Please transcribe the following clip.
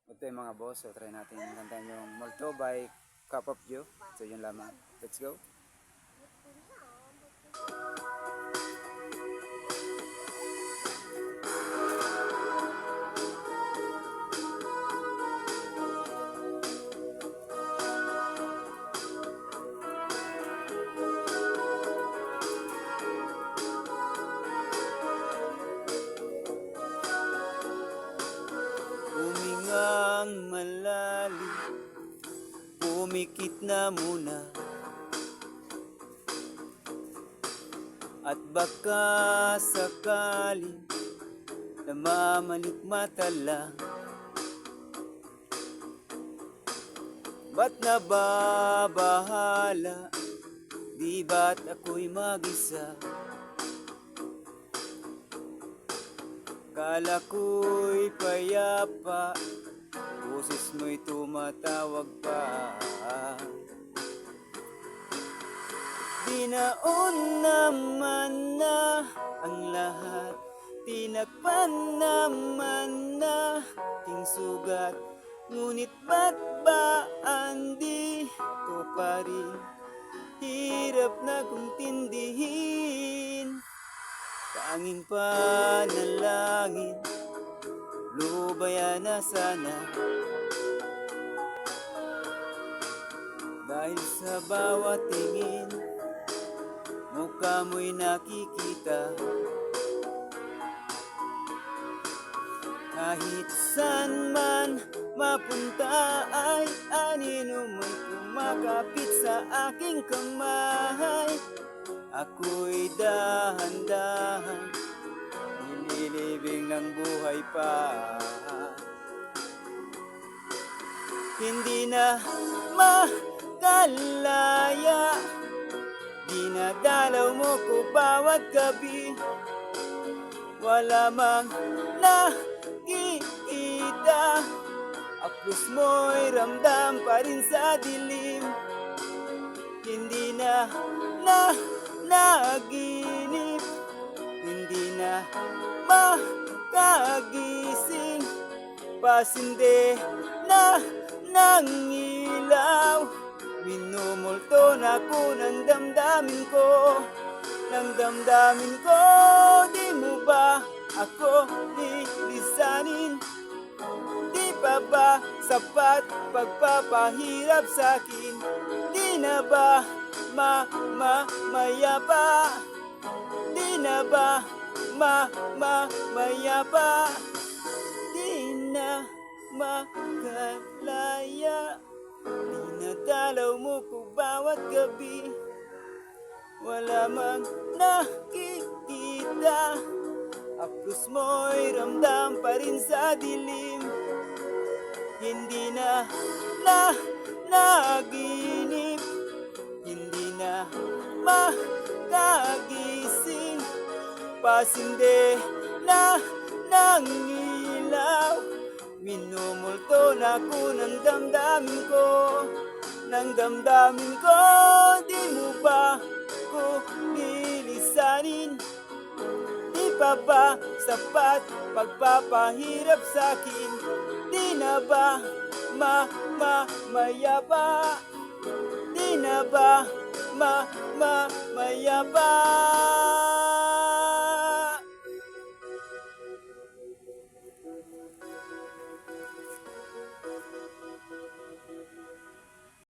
Ito yung mga boss, so try natin kantahin yung Molto by Cup of Joe. So yun lamang. Let's go. Humingang malalim, pumikit na muna, at baka sakaling namamalikmata lang. Ba't nababahala? Di ba't ako'y mag-isa? Kala ko'y payapa, boses mo'y tumatawag pa. Binaon naman na ang lahat, tinakpan naman na ting sugat. Ngunit ba't ba andi ko pa rin? Hirap na kong tindihin. Tanging panalangin, lubayan na sana. Dahil sa bawat tingin, mukha mo'y nakikita. Kahit saan man mapunta ay anino mo'y kumakapit sa aking kamay. Ako'y dahan-dahan, nililibing ng buhay pa. Hindi na makalaya, dinadalaw mo ko bawat gabi. Wala mang nakikita, aplos mo'y ramdam pa rin sa dilim. Hindi na naginip, hindi na makagising. Pasinde na ng ilaw, minumulto na ko ng damdamin ko. Ng damdamin ko, di mo ba ako lilisanin? Di pa ba sapat pagpapahirap sa'kin? Di na ba mayapa? Di na ba mayapa? Di na makalaya, dinadalaw mo ko bawat gabi. Wala mang nakikita, aplos mo'y ramdam pa rin sa dilim. Hindi na naginip, hindi na makagising. Pasinde na ng ilaw, minumulto na ko ng damdamin ko. Ng damdamin ko, di mo ba ko lilisanin? Di pa ba sapat pagpapahirap sa'kin? Di na ba mayapa? Di na ba mayapa?